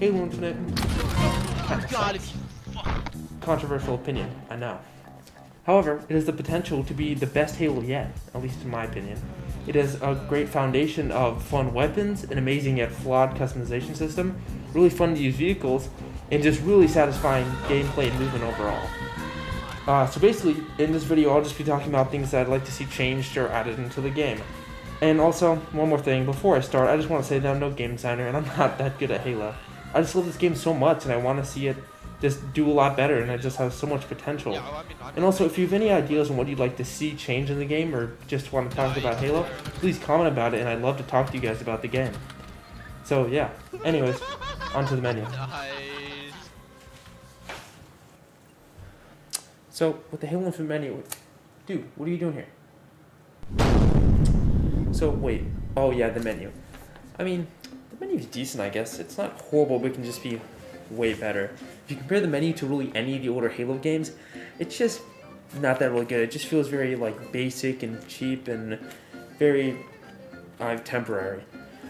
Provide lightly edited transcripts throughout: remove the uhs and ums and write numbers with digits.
Halo Infinite. Oh God, if you Controversial opinion, I know. However, it has the potential to be the best Halo yet, at least in my opinion. It has a great foundation of fun weapons, an amazing yet flawed customization system, really fun to use vehicles, and just really satisfying gameplay and movement overall. So basically, in this video, I'll just be talking about things that I'd like to see changed or added into the game. And also, one more thing, before I start, I just want to say that I'm no game designer, and I'm not that good at Halo. I just love this game so much, and I want to see it just do a lot better, and it just has so much potential. And also, if you have any ideas on what you'd like to see change in the game, or just want to talk about Halo, please comment about it, and I'd love to talk to you guys about the game. So yeah, anyways, on to the menu. So, with the Halo Infinite menu, dude, what are you doing here? So, wait, oh yeah, the menu. I mean, the menu's decent, I guess. It's not horrible, but it can just be way better. If you compare the menu to really any of the older Halo games, it's just not that really good. It just feels very like basic and cheap and very temporary.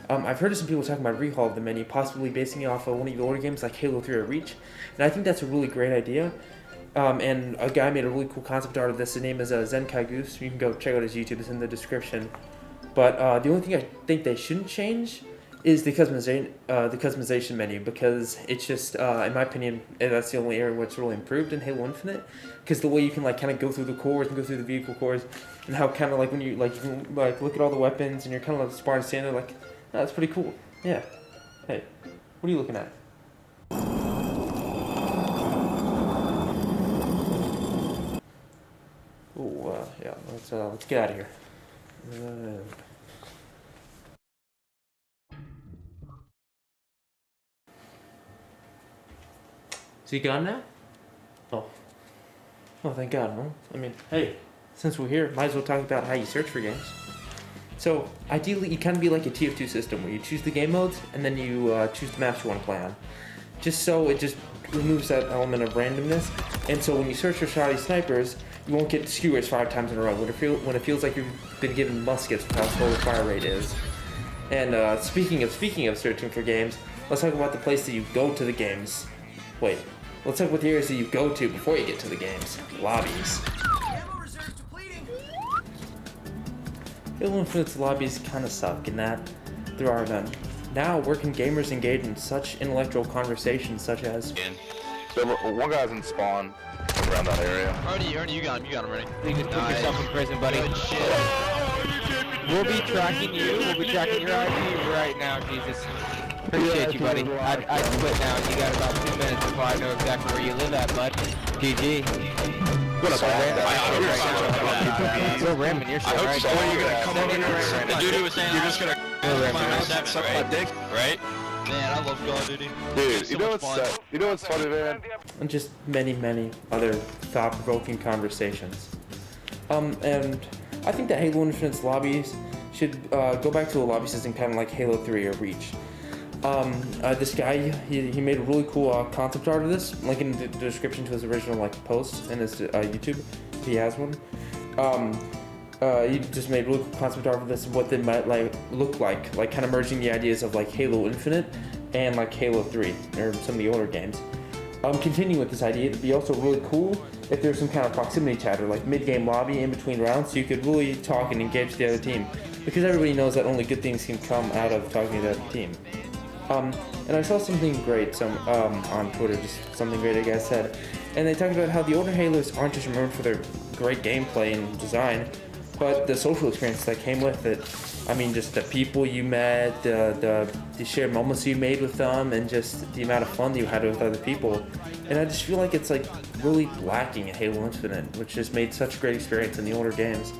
I've heard of some people talking about rehaul of the menu, possibly basing it off of one of the older games like Halo 3 or Reach, and I think that's a really great idea. And a guy made a really cool concept art of this. His name is ZenkaiGoose. You can go check out his YouTube. It's in the description. But the only thing I think they shouldn't change is the customization menu, because it's just, in my opinion, that's the only area where it's really improved in Halo Infinite. Because the way you can like kind of go through the cores and go through the vehicle cores, and how kind of like when you like look at all the weapons and you're kind of like Spartan standing there, like, oh, that's pretty cool. Yeah. Hey, what are you looking at? Oh, yeah. Let's get out of here. Is he gone now? Oh, thank God. Well, I mean, hey, since we're here, might as well talk about how you search for games. So, ideally, you kind of be like a TF2 system, where you choose the game modes, and then you choose the maps you want to play on. Just so it just removes that element of randomness, and so when you search for Satie snipers, you won't get skewers 5 times in a row, when it feels like you've been given muskets with how slow the fire rate is. And speaking of searching for games, let's talk about the place that you go to the games. Wait, let's talk about the areas that you go to before you get to the games. Lobbies. Halo Infinite's lobbies kind of suck in that there are none. Now, where can gamers engage in such intellectual conversations such as... So one guy's in spawn around that area. Already, you got him ready. You just put yourself in prison, buddy. Good shit. We'll be tracking you. We'll be tracking your IP right now, Jesus. Appreciate you, buddy. I quit now. You got about 2 minutes before I know exactly where you live at, bud. GG. What up, We're ramming your shit right now. You're gonna come over here right now. The dude who was saying You're just gonna suck my dick, right? Man, I love Call of Duty. Dude, So you know much fun. what's funny, man? and just many other thought-provoking conversations. And I think that Halo Infinite's lobbies should go back to a lobby system kind of like Halo 3 or Reach. This guy, he made a really cool concept art of this, link in the description to his original post and his YouTube, if he has one. He just made really cool concept art of this, what they might look like kind of merging the ideas of like Halo Infinite and like Halo 3 or some of the older games. Continuing with this idea, it'd be also really cool if there's some kind of proximity chat or like mid-game lobby in between rounds, so you could really talk and engage the other team, because everybody knows that only good things can come out of talking to the other team. And I saw something great on Twitter, just something great a guy said, and they talked about how the older Halos aren't just remembered for their great gameplay and design, but the social experience that came with it. I mean, just the people you met, the shared moments you made with them, and just the amount of fun that you had with other people. And I just feel like it's like really lacking in Halo Infinite, which just made such a great experience in the older games.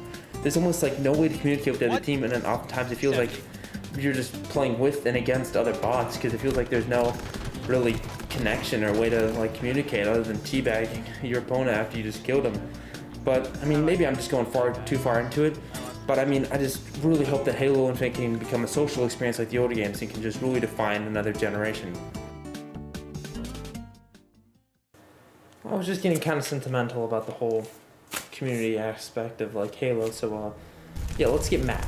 There's almost like no way to communicate with the other team, and then oftentimes it feels like you're just playing with and against other bots, because it feels like there's no really connection or way to like communicate other than teabagging your opponent after you just killed him. But I mean, maybe I'm just going too far into it. But I mean, I just really hope that Halo Infinite can become a social experience like the older games and can just really define another generation. I was just getting kind of sentimental about the whole community aspect of like Halo, so yeah, let's get mad.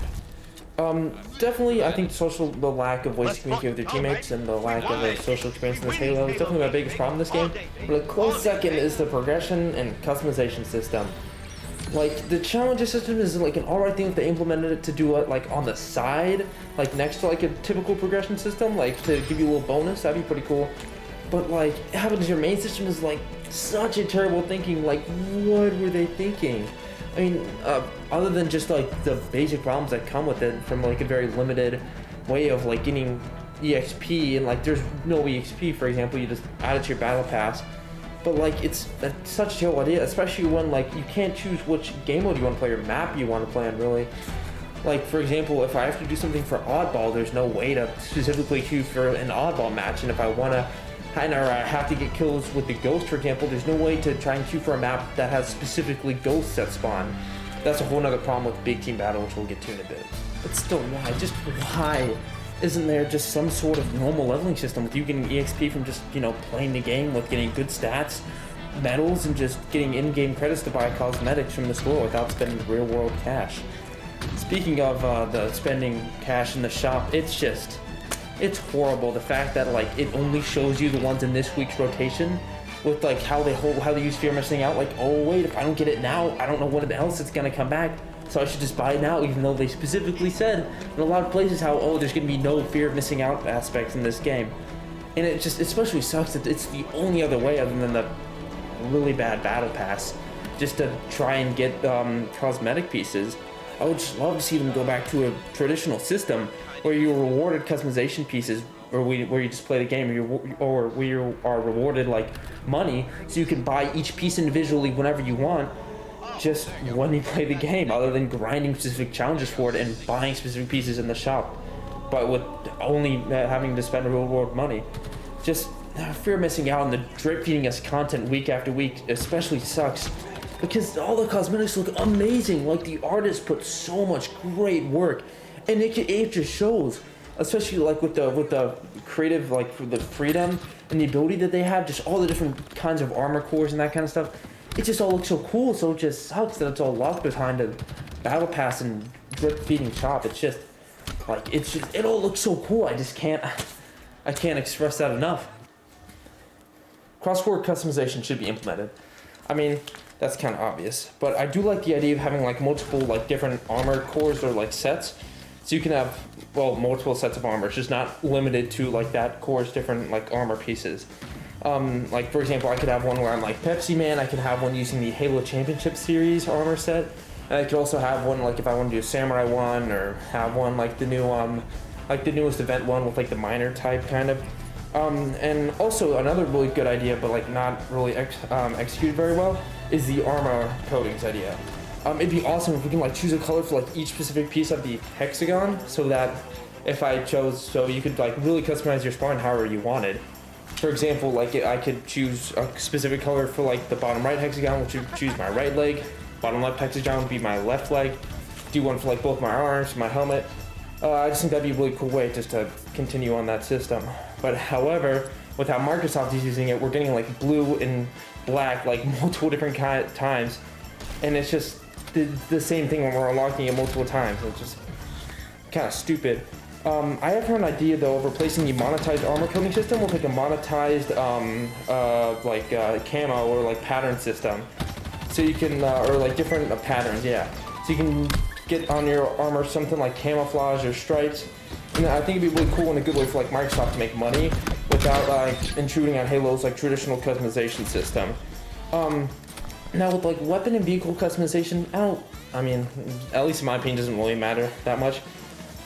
Definitely, I think the lack of ways to communicate with your teammates and the lack of a social experience in this Halo is definitely my biggest problem in this game. But a close second is the progression and customization system. Like, the challenger system is like an alright thing if they implemented it to do it like on the side, like next to like a typical progression system, like to give you a little bonus, that'd be pretty cool. But like, having your main system is like such a terrible thinking, like what were they thinking? I mean, other than just like the basic problems that come with it from like a very limited way of like getting EXP, and like there's no EXP, for example, you just add it to your battle pass. But like, it's such a terrible idea, especially when like you can't choose which game mode you want to play or map you want to play on, really. Like, for example, if I have to do something for oddball, there's no way to specifically choose for an oddball match, and if I want to I have to get kills with the ghost, for example, there's no way to try and shoot for a map that has specifically ghosts that spawn. That's a whole nother problem with big team battle, which we'll get to in a bit. But still, why isn't there just some sort of normal leveling system with you getting EXP from just, you know, playing the game, with getting good stats, medals, and just getting in-game credits to buy cosmetics from the store without spending real world cash? Speaking of the spending cash in the shop, it's horrible, the fact that like it only shows you the ones in this week's rotation, with like how they use fear missing out. Like, oh wait, if I don't get it now, I don't know when else it's gonna come back, so I should just buy it now, even though they specifically said in a lot of places how, oh, there's gonna be no fear of missing out aspects in this game. And it just especially sucks that it's the only other way other than the really bad battle pass just to try and get cosmetic pieces. I would just love to see them go back to a traditional system where you're rewarded customization pieces, or where you just play the game, or where you are rewarded like money, so you can buy each piece individually whenever you want, just when you play the game, other than grinding specific challenges for it and buying specific pieces in the shop, but with only having to spend real world money. Just fear missing out, and the drip feeding us content week after week especially sucks, because all the cosmetics look amazing. Like, the artists put so much great work, and it just shows, especially like with the creative, like for the freedom and the ability that they have, just all the different kinds of armor cores and that kind of stuff. It just all looks so cool. So it just sucks that it's all locked behind a battle pass and drip feeding shop. It's just like, it all looks so cool. I can't express that enough. Cross-core customization should be implemented. I mean, that's kind of obvious, but I do like the idea of having like multiple like different armor cores or like sets. So you can have, well, multiple sets of armor. It's just not limited to like that core's different like armor pieces. Like, for example, I could have one where I'm like Pepsi Man. I could have one using the Halo Championship Series armor set. And I could also have one like if I want to do a Samurai one, or have one like the new like the newest event one with like the miner type kind of. And also another really good idea, but like not really executed very well, is the armor coatings idea. It'd be awesome if we can like choose a color for like each specific piece of the hexagon, so that if I chose, so you could like really customize your spawn however you wanted. For example, like I could choose a specific color for like the bottom right hexagon, which would choose my right leg. Bottom left hexagon would be my left leg. Do one for like both my arms, my helmet. I just think that'd be a really cool way just to continue on that system. But however, with how Microsoft is using it, we're getting like blue and black like multiple different times, and it's just the same thing when we're unlocking it multiple times. It's just kind of stupid. I have heard an idea though of replacing the monetized armor coating system with like a monetized camo or like pattern system. So you can, or like different patterns, yeah. So you can get on your armor something like camouflage or stripes. And I think it'd be really cool and a good way for like Microsoft to make money without like intruding on Halo's like traditional customization system. Now with like weapon and vehicle customization, I mean, at least in my opinion, doesn't really matter that much.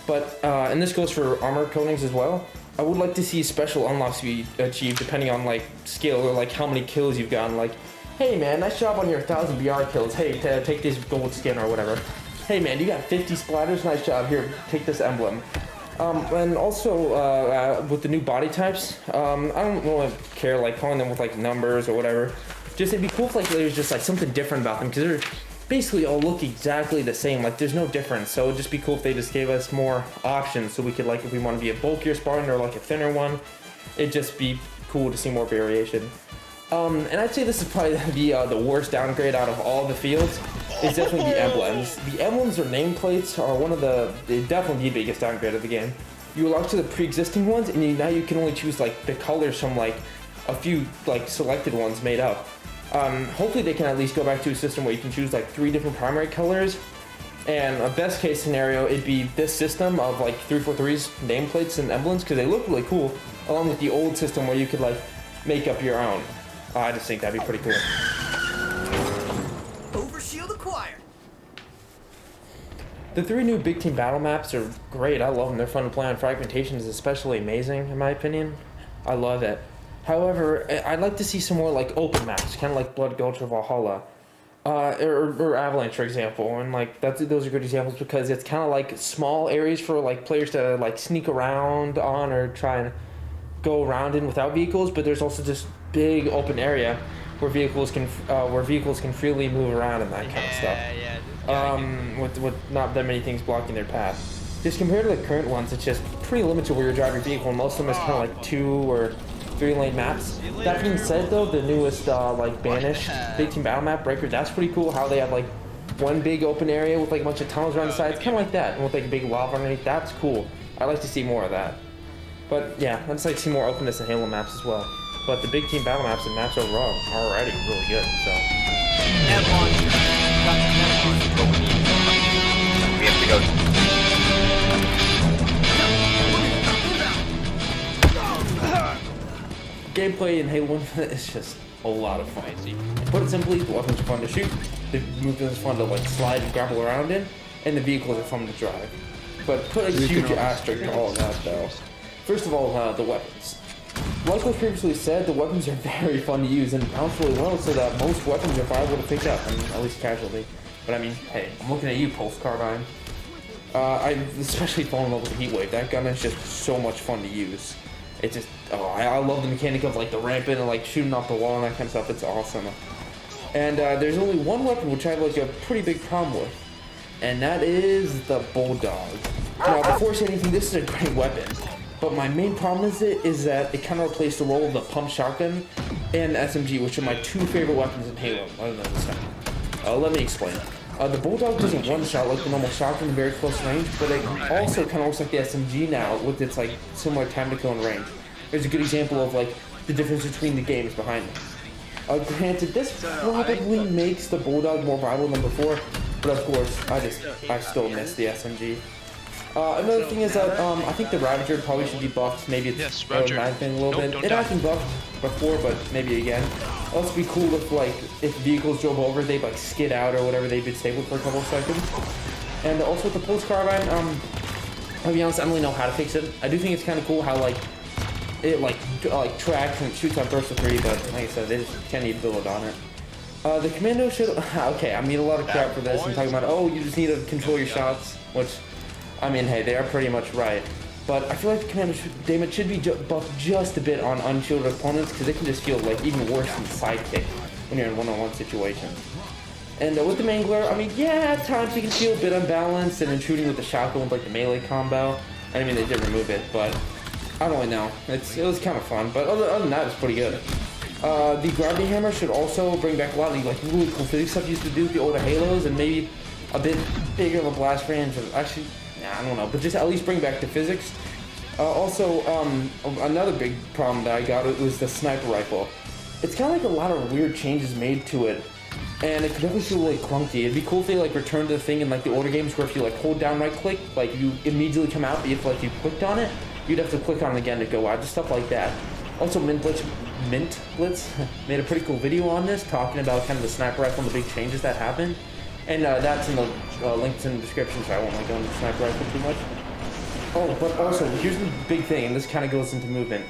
But, and this goes for armor coatings as well, I would like to see special unlocks be achieved depending on like skill or like how many kills you've gotten. Like, hey man, nice job on your 1,000 BR kills. Hey, take this gold skin or whatever. Hey man, you got 50 splatters, nice job, here, take this emblem. And also, with the new body types, I don't really care like calling them with like numbers or whatever. Just it'd be cool if like there's just like something different about them, because they're basically all look exactly the same. Like there's no difference. So it'd just be cool if they just gave us more options, so we could like, if we want to be a bulkier Spartan or like a thinner one, it'd just be cool to see more variation. And I'd say this is probably the worst downgrade out of all the fields. is definitely the emblems. The emblems or nameplates are they're definitely the biggest downgrade of the game. You lock to the pre-existing ones, and now you can only choose like the colors from like a few like selected ones made up. Hopefully they can at least go back to a system where you can choose like 3 different primary colors. And a best case scenario, it'd be this system of like 343's nameplates and emblems, because they look really cool, along with the old system where you could like make up your own. I just think that'd be pretty cool. Overshield acquired. The 3 new big team battle maps are great. I love them. They're fun to play on. Fragmentation is especially amazing, in my opinion. I love it. However, I'd like to see some more like open maps, kind of like Blood Gulch or Valhalla. Or Avalanche, for example, and like those are good examples because it's kind of like small areas for like players to like sneak around on or try and go around in without vehicles. But there's also this big open area where vehicles can freely move around and that kind of stuff. With not that many things blocking their path. Just compared to the current ones, it's just pretty limited where you're driving your vehicle, and most of them is kind of like 2 or 3 lane maps. That being said though, the newest like Banished big team battle map Breaker, that's pretty cool how they have like one big open area with like a bunch of tunnels around the sides, kind of like that, and with like a big lava underneath. That's cool. I'd like to see more of that. But yeah, I'd just like to see more openness in Halo maps as well. But the big team battle maps and maps overall are already really good, so. We have to go. Gameplay in Halo Infinite is just a lot of fun. Put it simply, the weapons are fun to shoot, the movement is fun to like slide and grapple around in, and the vehicles are fun to drive. But put a huge asterisk to all of that though. First of all, the weapons. Like was previously said, the weapons are very fun to use and bounce really well, so that most weapons are viable to pick up, I mean, at least casually. But I mean, hey, I'm looking at you, Pulse Carbine. I especially fall in love with the Heatwave. That gun is just so much fun to use. It just, I love the mechanic of like the ramping and like shooting off the wall and that kind of stuff. It's awesome. And there's only one weapon which I have like a pretty big problem with, and that is the Bulldog. Now, before saying anything, this is a great weapon, but my main problem is that it kind of replaced the role of the pump shotgun and the SMG, which are my 2 favorite weapons in Halo, other than the second. Let me explain. The Bulldog doesn't one-shot like the normal shotgun in very close range, but it also kind of looks like the SMG now with its like similar time to kill and range. There's a good example of like the difference between the games behind it. Granted, this probably makes the Bulldog more viable than before, but of course, I still miss the SMG. Another thing is that I think the Ravager probably should be buffed. Maybe it's aerodynamic a little bit. It has been buffed before, but maybe again. It'd also be cool if like if vehicles drove over, they'd like skid out or whatever. They'd be stable for a couple of seconds. And also with the Pulse Carbine, I'll be honest, I don't really know how to fix it. I do think it's kind of cool how like it like tracks and shoots on burst of 3, but like I said, they just can't even build on it. The Commando should, okay, I mean a lot of crap for this. I'm talking about, oh, you just need to control your shots, which, I mean, hey, they are pretty much right. But I feel like the Commando damage should be buffed just a bit on unshielded opponents, because it can just feel like even worse than Sidekick when you're in one-on-one situations. And with the Mangler, I mean, yeah, at times you can feel a bit unbalanced, and then shooting with the shotgun with like the melee combo. I mean, they did remove it, but I don't really know. It was kind of fun, but other than that, it's pretty good. The Gravity Hammer should also bring back a lot of the like really cool physics stuff you used to do with the older Halos, and maybe a bit bigger of a blast range. Actually, I don't know, but just at least bring back the physics. Also, another big problem that I got was the sniper rifle. It's kind of like a lot of weird changes made to it, and it could definitely feel really clunky. It'd be cool if they like returned to the thing in like the older games where if you like hold down right click, like you immediately come out, but if like you clicked on it, you'd have to click on it again to go out, just stuff like that. Also, Mint Blitz made a pretty cool video on this, talking about kind of the sniper rifle and the big changes that happened. And that's in the links in the description, so I won't like go into the sniper rifle too much. Oh, but also, here's the big thing, and this kind of goes into movement.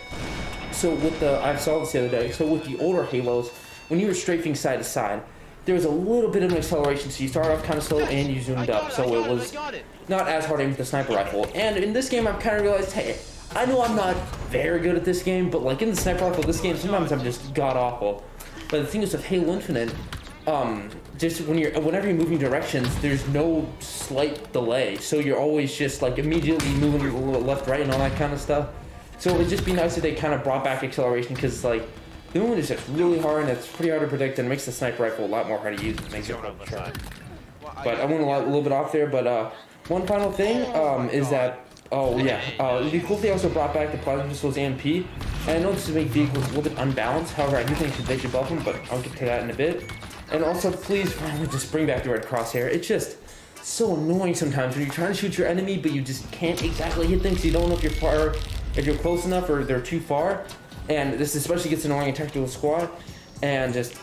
So with I saw this the other day, so with the older Halos, when you were strafing side to side, there was a little bit of an acceleration, so you started off kind of slow and you zoomed up, so it was not as hard aim with the sniper rifle. And in this game, I've kind of realized, hey, I know I'm not very good at this game, but like in the sniper rifle, this game, sometimes I'm just god-awful. But the thing is with Halo Infinite, just whenever you're moving directions, there's no slight delay, so you're always just like immediately moving left, right, and all that kind of stuff. So it'd just be nice if they kind of brought back acceleration, because like the movement is just really hard and it's pretty hard to predict, and makes the sniper rifle a lot more hard to use. It makes it sharp. but I went a little bit off there. But one final thing is that it'd be cool if they also brought back the plasma pistols AMP. And I know this would make vehicles a little bit unbalanced. However, I do think they should buff them, but I'll get to that in a bit. And also, please finally just bring back the red crosshair. It's just so annoying sometimes when you're trying to shoot your enemy, but you just can't exactly hit them because you don't know if you're close enough or they're too far. And this especially gets annoying in tactical squad. And just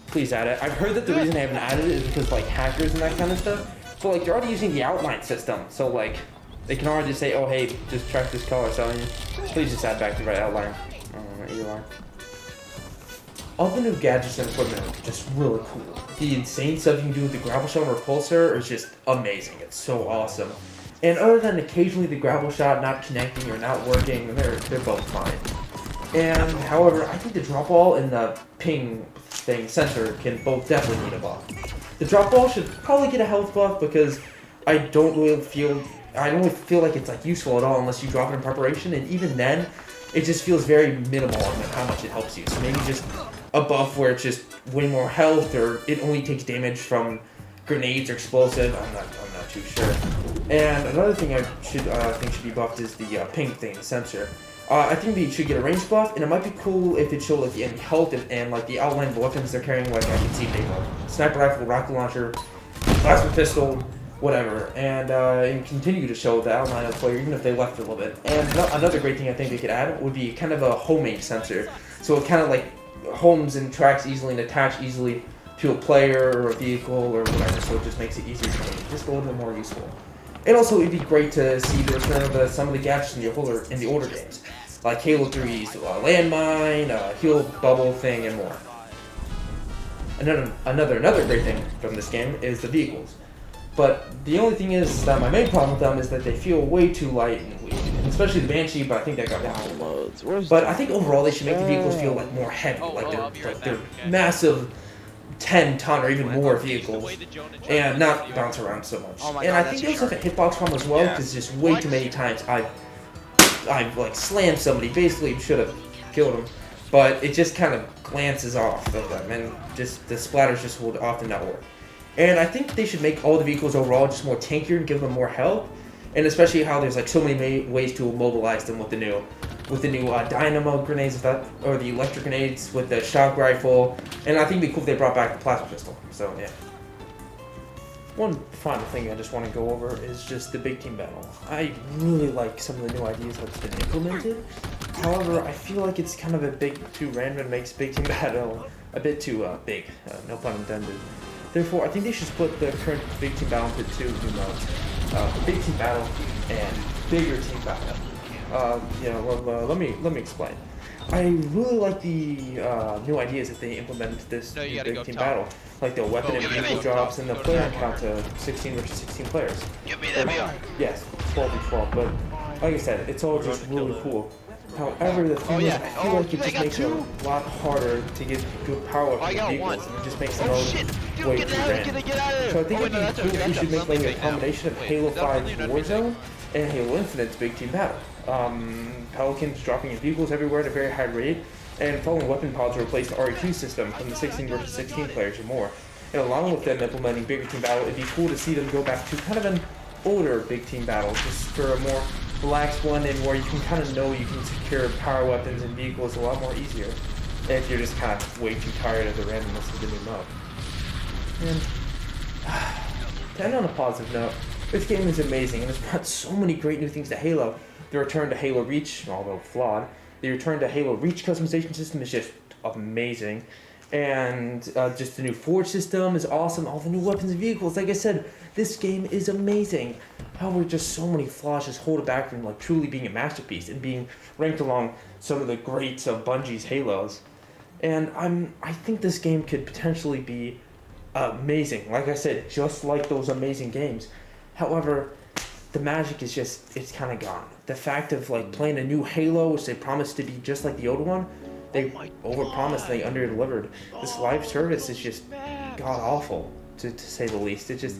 please add it. I've heard that the reason they haven't added it is because like hackers and that kind of stuff. But like they're already using the outline system, so like they can already just say, oh hey, just track this color. So please just add back the right outline. All the new gadgets and equipment are just really cool. The insane stuff you can do with the gravel shot and repulsor is just amazing. It's so awesome. And other than occasionally the gravel shot not connecting or not working, they're both fine. And however, I think the drop ball and the ping thing sensor can both definitely need a buff. The drop ball should probably get a health buff because I don't really feel like it's like useful at all unless you drop it in preparation, and even then, it just feels very minimal on how much it helps you. So maybe just a buff where it's just way more health, or it only takes damage from grenades or explosive. I'm not too sure. And another thing I think should be buffed is the ping thing, sensor. I think they should get a range buff, and it might be cool if it showed like the enemy health and like the outline of weapons they're carrying. Like I can see they have sniper rifle, rocket launcher, plasma pistol, whatever, and continue to show the outline of the player even if they left for a little bit. And another great thing I think they could add would be kind of a homing sensor, so it kind of like homes and tracks easily and attach easily to a player or a vehicle or whatever. So it just makes it easier to make, just a little bit more useful. And also, it'd be great to see the return of some of the gadgets in the older games, like Halo 3's landmine, heal bubble thing, and more. Another great thing from this game is the vehicles. But the only thing is that my main problem with them is that they feel way too light and weak, and especially the Banshee. But I think that got downloads. But I think overall they should make the vehicles feel like more heavy, like they're massive 10-ton or even more vehicles, and not bounce around so much. And I think they also have a hitbox problem as well, because just way too many times I've like slammed somebody, basically should have killed him, but it just kind of glances off of them, and just the splatters just would often not work. And I think they should make all the vehicles overall just more tankier and give them more health, and especially how there's like so many ways to immobilize them with the new dynamo grenades, or the electric grenades with the shock rifle. And I think it'd be cool if they brought back the plasma pistol. So yeah. One final thing I just want to go over is just the big team battle. I really like some of the new ideas that's been implemented. However, I feel like it's kind of a bit too random, makes big team battle a bit too big. No pun intended. Therefore, I think they should split the current big team battle into two new modes: the big team battle and bigger team battle. Let me explain. I really like the new ideas that they implemented this big team battle, like the weapon and vehicle drops and the player count to 16 versus 16 players. Give me that VR. Yes, 12v12, but like I said, it's all just really cool. However, the thing is, I feel like it just makes it a lot harder to get good power from the vehicles, and it just makes the mode way too random. So I think it'd be cool if we should make like a combination of Halo 5 Warzone and Halo Infinite's big team battle. Pelicans dropping in vehicles everywhere at a very high rate, and following weapon pods to replace the RE2 system from the 16 versus 16 players or more. And along with them implementing bigger team battle, it'd be cool to see them go back to kind of an older big team battle, just for a more relaxed one, and where you can kind of know you can secure power weapons and vehicles a lot more easier if you're just kind of way too tired of the randomness of the new mode. And to end on a positive note, this game is amazing and has brought so many great new things to Halo. The return to Halo Reach, although flawed, the return to Halo Reach customization system is just amazing. And just the new Forge system is awesome. All the new weapons and vehicles, like I said, this game is amazing. However, just so many flaws just hold it back from like truly being a masterpiece and being ranked along some of the greats of Bungie's Halos. And I think this game could potentially be amazing. Like I said, just like those amazing games. However, the magic is just, it's kind of gone. The fact of like playing a new Halo, which they promised to be just like the old one, they overpromised, they under-delivered. This live service is just god-awful, to say the least. It just,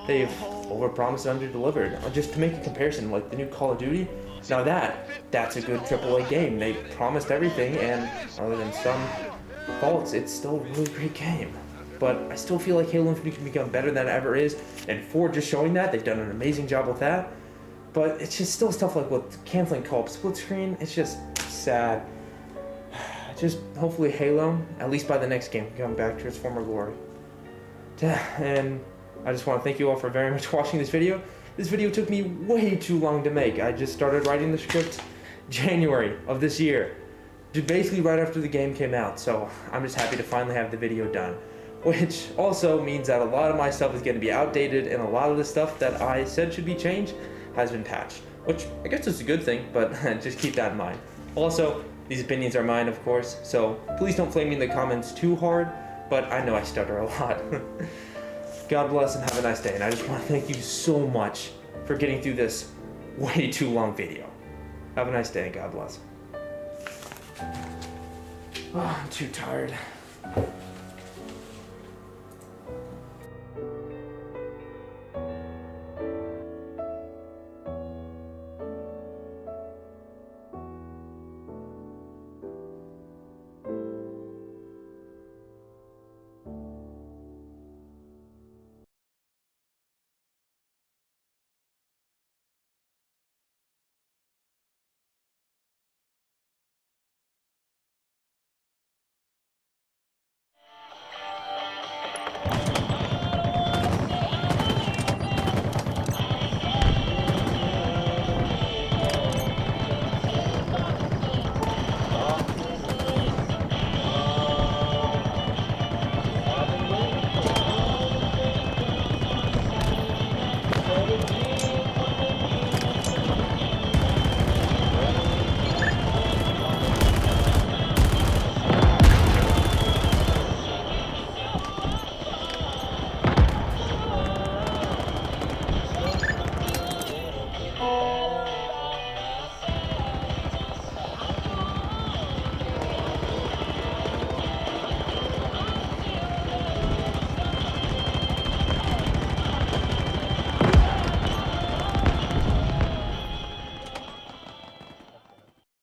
they've overpromised and under-delivered. Just to make a comparison, like the new Call of Duty, now that's a good AAA game. They promised everything, and other than some faults, it's still a really great game. but I still feel like Halo Infinite can become better than it ever is, and 4 just showing that, they've done an amazing job with that. But it's just still stuff like with canceling co-op split screen, it's just sad. Just hopefully Halo, at least by the next game, can come back to its former glory. And I just want to thank you all for very much watching this video. This video took me way too long to make. I just started writing the script January of this year, basically right after the game came out, so I'm just happy to finally have the video done. Which also means that a lot of my stuff is going to be outdated, and a lot of the stuff that I said should be changed has been patched. Which I guess is a good thing, but just keep that in mind. Also, these opinions are mine, of course, so please don't flame me in the comments too hard, but I know I stutter a lot. God bless and have a nice day, and I just want to thank you so much for getting through this way too long video. Have a nice day, and God bless. Oh, I'm too tired.